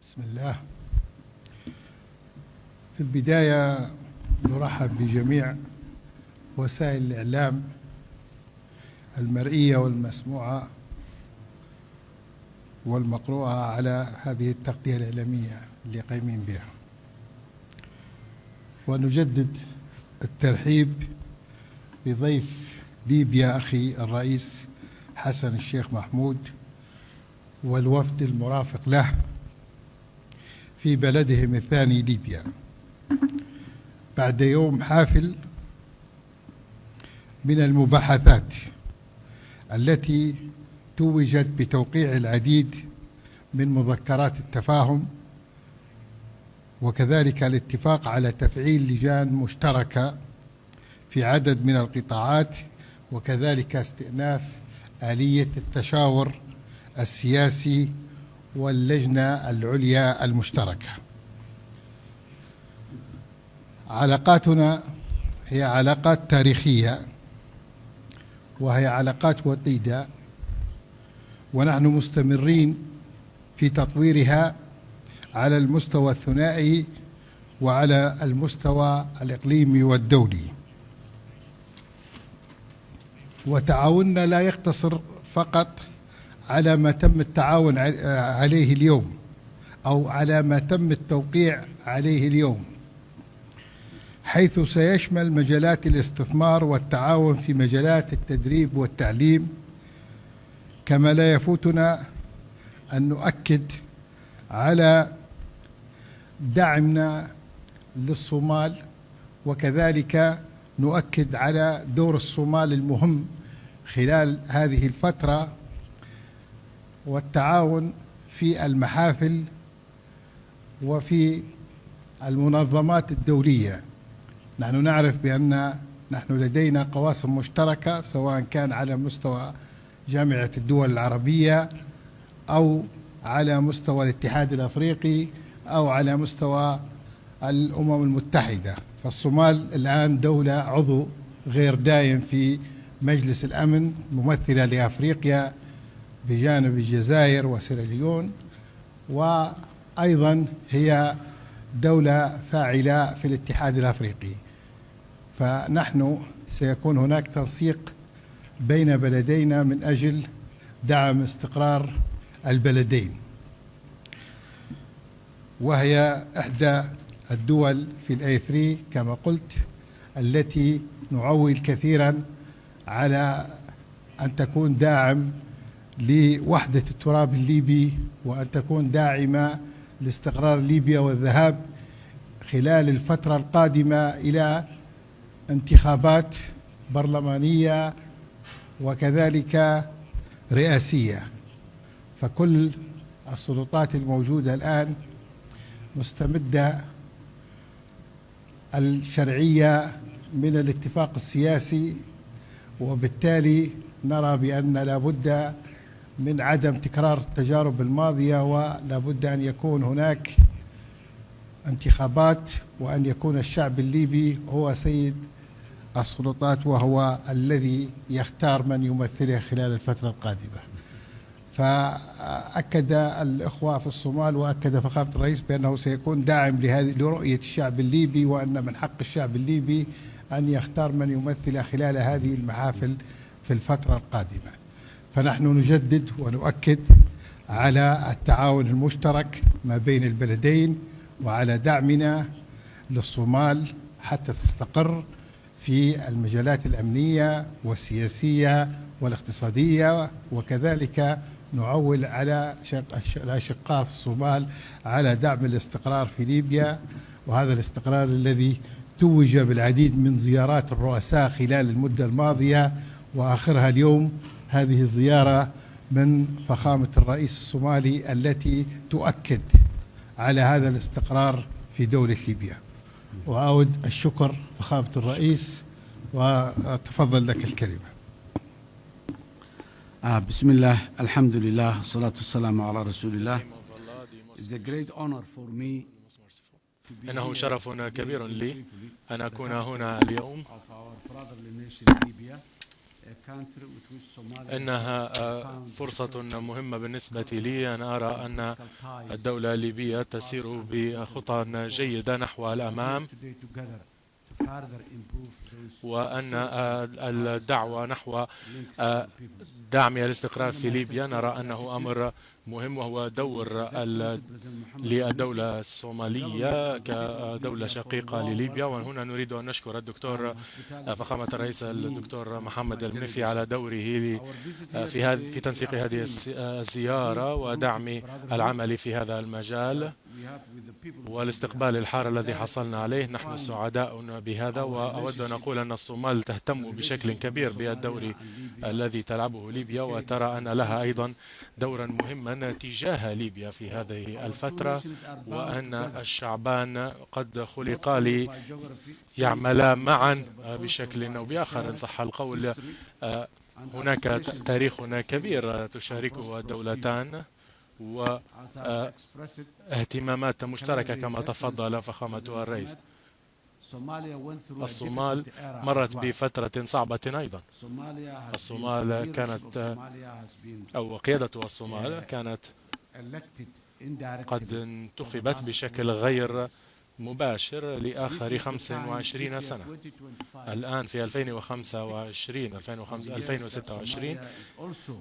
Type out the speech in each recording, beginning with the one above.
بسم الله. في البداية نرحب بجميع وسائل الإعلام المرئية والمسموعة والمقروءة على هذه التغطية الإعلامية اللي قايمين بها، ونجدد الترحيب بضيف ليبيا أخي الرئيس حسن الشيخ محمود والوفد المرافق له في بلدهم الثاني ليبيا، بعد يوم حافل من المباحثات التي توجت بتوقيع العديد من مذكرات التفاهم، وكذلك الاتفاق على تفعيل لجان مشتركة في عدد من القطاعات، وكذلك استئناف آلية التشاور السياسي واللجنة العليا المشتركة. علاقاتنا هي علاقات تاريخية، وهي علاقات وطيدة، ونحن مستمرين في تطويرها على المستوى الثنائي وعلى المستوى الإقليمي والدولي. وتعاوننا لا يقتصر فقط على ما تم التعاون عليه اليوم أو على ما تم التوقيع عليه اليوم، حيث سيشمل مجالات الاستثمار والتعاون في مجالات التدريب والتعليم. كما لا يفوتنا أن نؤكد على دعمنا للصومال، وكذلك نؤكد على دور الصومال المهم خلال هذه الفترة والتعاون في المحافل وفي المنظمات الدولية. نحن نعرف بأن نحن لدينا قواسم مشتركة، سواء كان على مستوى جامعة الدول العربية أو على مستوى الاتحاد الأفريقي أو على مستوى الأمم المتحدة. فالصومال الآن دولة عضو غير دائم في مجلس الأمن، ممثلة لأفريقيا بجانب الجزائر وسيراليون، وأيضا هي دولة فاعلة في الاتحاد الأفريقي. فنحن سيكون هناك تنسيق بين بلدينا من أجل دعم استقرار البلدين، وهي إحدى الدول في الآي 3 كما قلت، التي نعول كثيرا على أن تكون داعم لوحدة التراب الليبي، وأن تكون داعمة لاستقرار ليبيا والذهاب خلال الفترة القادمة إلى انتخابات برلمانية وكذلك رئاسية. فكل السلطات الموجودة الآن مستمدة الشرعية من الاتفاق السياسي، وبالتالي نرى بأن لا بد من عدم تكرار التجارب الماضية، ولا بد أن يكون هناك انتخابات، وأن يكون الشعب الليبي هو سيد السلطات وهو الذي يختار من يمثله خلال الفترة القادمة. فأكد الإخوة في الصومال وأكد فخامة الرئيس بأنه سيكون داعم لرؤية الشعب الليبي، وأن من حق الشعب الليبي أن يختار من يمثله خلال هذه المحافل في الفترة القادمة. فنحن نجدد ونؤكد على التعاون المشترك ما بين البلدين، وعلى دعمنا للصومال حتى تستقر في المجالات الأمنية والسياسية والاقتصادية، وكذلك نعول على الأشقاء في الصومال على دعم الاستقرار في ليبيا، وهذا الاستقرار الذي توج بالعديد من زيارات الرؤساء خلال المدة الماضية، وآخرها اليوم هذه الزيارة من فخامة الرئيس الصومالي التي تؤكد على هذا الاستقرار في دولة ليبيا. وأعود الشكر فخامة الرئيس، وتفضل لك الكلمة. بسم الله، الحمد لله، والصلاة والسلام على رسول الله. إنه شرف كبير لي أن أكون هنا اليوم إنها فرصة مهمة بالنسبة لي أن أرى أن الدولة الليبية تسير بخطى جيدة نحو الأمام، وأن الدعوة نحو دعم الاستقرار في ليبيا نرى أنه أمر مهم، وهو دور للدولة الصومالية كدولة شقيقة لليبيا. وهنا نريد أن نشكر الدكتور فخامة الرئيس الدكتور محمد المنيفي على دوره في تنسيق هذه الزيارة ودعم العمل في هذا المجال والاستقبال الحار الذي حصلنا عليه. نحن سعداء بهذا، وأود أن أقول أن الصومال تهتم بشكل كبير بالدور الذي تلعبه ليبيا، وترى أن لها أيضا دورا مهما تجاه ليبيا في هذه الفترة، وأن الشعبان قد خلقا ليعملا معا بشكل أو بآخر إن صح القول. هناك تاريخ كبير تشاركه الدولتان واهتمامات مشتركة كما تفضل فخامة الرئيس. الصومال مرت بفترة صعبة أيضا. الصومال كانت أو قيادة الصومال كانت قد انتخبت بشكل غير مباشر لآخر 25 سنة. الآن في 2026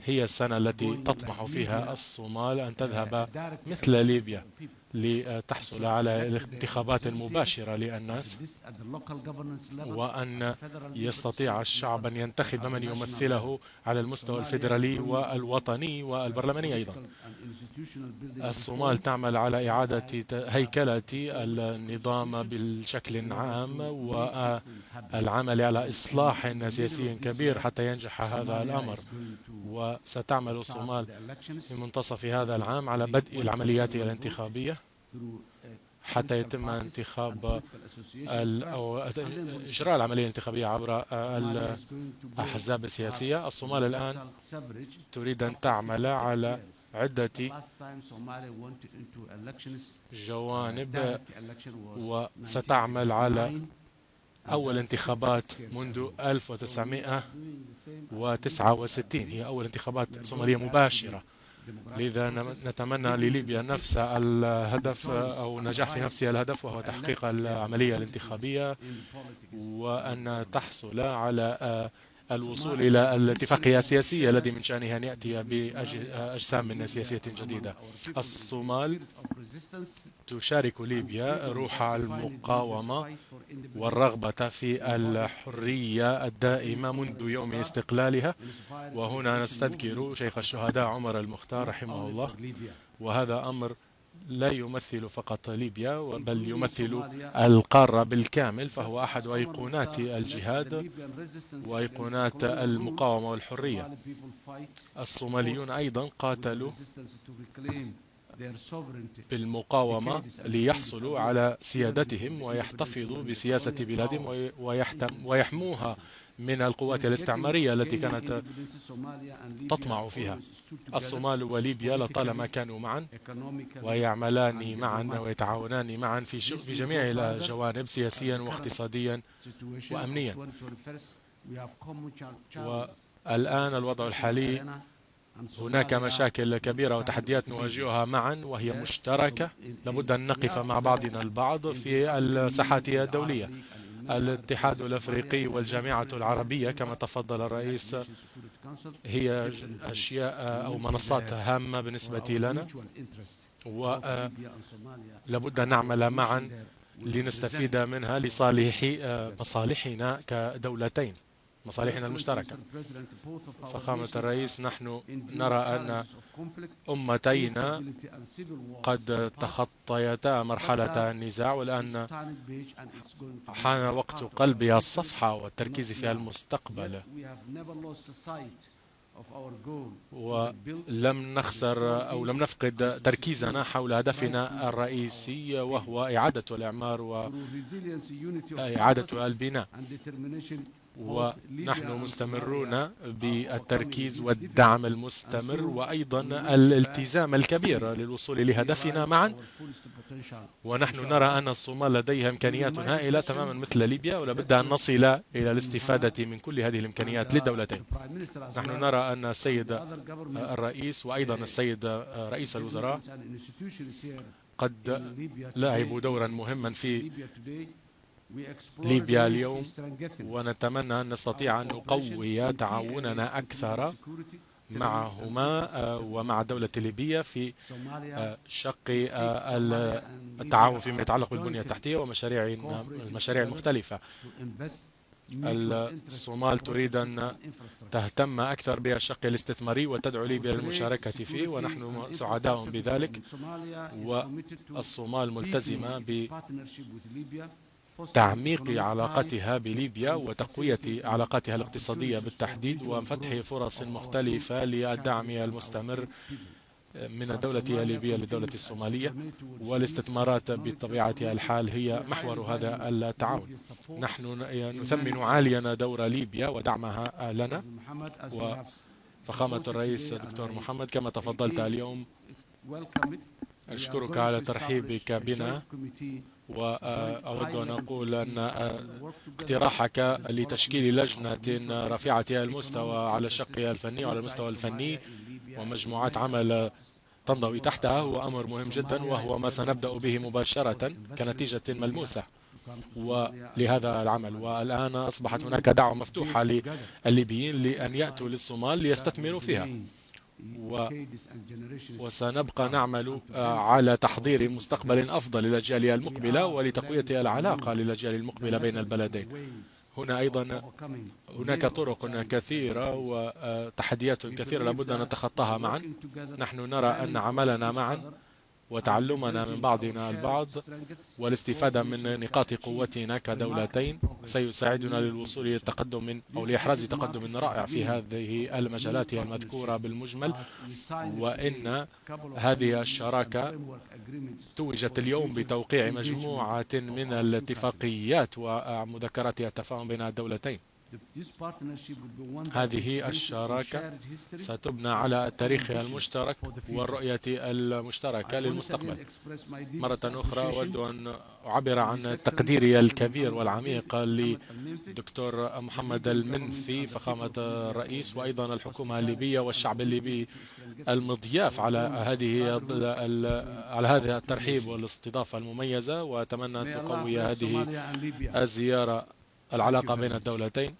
هي السنة التي تطمح فيها الصومال أن تذهب مثل ليبيا لتحصل على انتخابات مباشرة للناس، وأن يستطيع الشعب أن ينتخب من يمثله على المستوى الفيدرالي والوطني والبرلماني أيضا. الصومال تعمل على إعادة هيكلة النظام بشكل عام والعمل على إصلاح سياسي كبير حتى ينجح هذا الأمر، وستعمل الصومال في منتصف هذا العام على بدء العمليات الانتخابية حتى يتم انتخاب أو إجراء العملية الانتخابية عبر الأحزاب السياسية. الصومال الآن تريد أن تعمل على عدة جوانب، وستعمل على أول انتخابات منذ 1969. هي أول انتخابات صومالية مباشرة، لذا نتمنى لليبيا نفس الهدف أو نجاح في نفس الهدف، وهو تحقيق العملية الانتخابية وأن تحصل على الوصول إلى الاتفاقية السياسية الذي من شأنها أن يأتي بأجسام سياسية جديدة. الصومال تشارك ليبيا روح المقاومة والرغبة في الحرية الدائمة منذ يوم استقلالها، وهنا نستذكر شيخ الشهداء عمر المختار رحمه الله، وهذا أمر لا يمثل فقط ليبيا بل يمثل القارة بالكامل، فهو أحد أيقونات الجهاد وأيقونات المقاومة والحرية. الصوماليون أيضا قاتلوا بالمقاومة ليحصلوا على سيادتهم ويحتفظوا بسياسة بلادهم ويحموها من القوات الاستعمارية التي كانت تطمع فيها. الصومال وليبيا لطالما كانوا معا ويعملان معا ويتعاونان معا في جميع الجوانب سياسيا واقتصاديا وأمنيا. والآن الوضع الحالي هناك مشاكل كبيرة وتحديات نواجهها معا وهي مشتركة، لابد أن نقف مع بعضنا البعض في الساحات الدولية. الاتحاد الأفريقي والجامعة العربية كما تفضل الرئيس هي أشياء أو منصات هامة بالنسبة لنا، ولابد أن نعمل معا لنستفيد منها لصالح مصالحنا كدولتين، مصالحنا المشتركة. فخامة الرئيس، نحن نرى أن أمتينا قد تخطيتا مرحلة النزاع، والآن حان وقت قلب الصفحة والتركيز في المستقبل، ولم نخسر أو لم نفقد تركيزنا حول هدفنا الرئيسي، وهو إعادة الإعمار وإعادة البناء. ونحن مستمرون بالتركيز والدعم المستمر وأيضا الالتزام الكبير للوصول لهدفنا معا. ونحن نرى أن الصومال لديها إمكانيات هائلة تماما مثل ليبيا، ولابد أن نصل إلى الاستفادة من كل هذه الإمكانيات للدولتين. نحن نرى أن السيد الرئيس وأيضا السيد رئيس الوزراء قد لعبوا دورا مهما في ليبيا اليوم، ونتمنى أن نستطيع أن نقوي تعاوننا أكثر معهما ومع الدولة الليبية في شق التعاون فيما يتعلق بالبنية التحتية والمشاريع المختلفة. الصومال تريد أن تهتم أكثر بالشق الاستثماري وتدعو ليبيا للمشاركة فيه، ونحن سعداء بذلك. والصومال ملتزمة بتعميق علاقتها بليبيا وتقوية علاقاتها الاقتصادية بالتحديد، وفتح فرص مختلفة للدعم المستمر من الدولة الليبية للدولة الصومالية، والاستثمارات بطبيعة الحال هي محور هذا التعاون. نحن نثمن عاليا دور ليبيا ودعمها لنا. وفخامة الرئيس دكتور محمد، كما تفضلت اليوم، أشكرك على ترحيبك بنا، وأود أن أقول أن اقتراحك لتشكيل لجنة رفيعة المستوى على الشق الفني وعلى المستوى الفني ومجموعات عمل تنضوي تحتها هو أمر مهم جدا، وهو ما سنبدأ به مباشرة كنتيجة ملموسة ولهذا العمل. والآن أصبحت هناك دعوة مفتوحة للليبيين لأن يأتوا للصومال ليستثمروا فيها، وسنبقى نعمل على تحضير مستقبل أفضل للأجيال المقبلة ولتقوية العلاقة للأجيال المقبلة بين البلدين. هنا أيضا هناك طرق كثيرة وتحديات كثيرة لابد أن نتخطاها معا. نحن نرى أن عملنا معا وتعلمنا من بعضنا البعض والاستفادة من نقاط قوتنا كدولتين سيساعدنا للوصول إلى التقدم أو لإحراز تقدم رائع في هذه المجالات المذكورة بالمجمل. وإن هذه الشراكة توجت اليوم بتوقيع مجموعة من الاتفاقيات ومذكرات التفاهم بين الدولتين. هذه الشراكة ستبنى على التاريخ المشترك والرؤية المشتركة للمستقبل. مرة أخرى أود أن أعبر عن تقديري الكبير والعميق للدكتور محمد المنفي فخامة الرئيس، وأيضا الحكومة الليبية والشعب الليبي المضياف على هذا الترحيب والاستضافة المميزة. وأتمنى أن تقوي هذه الزيارة العلاقة بين الدولتين.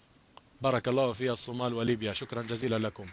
بارك الله في الصومال وليبيا. شكرا جزيلا لكم.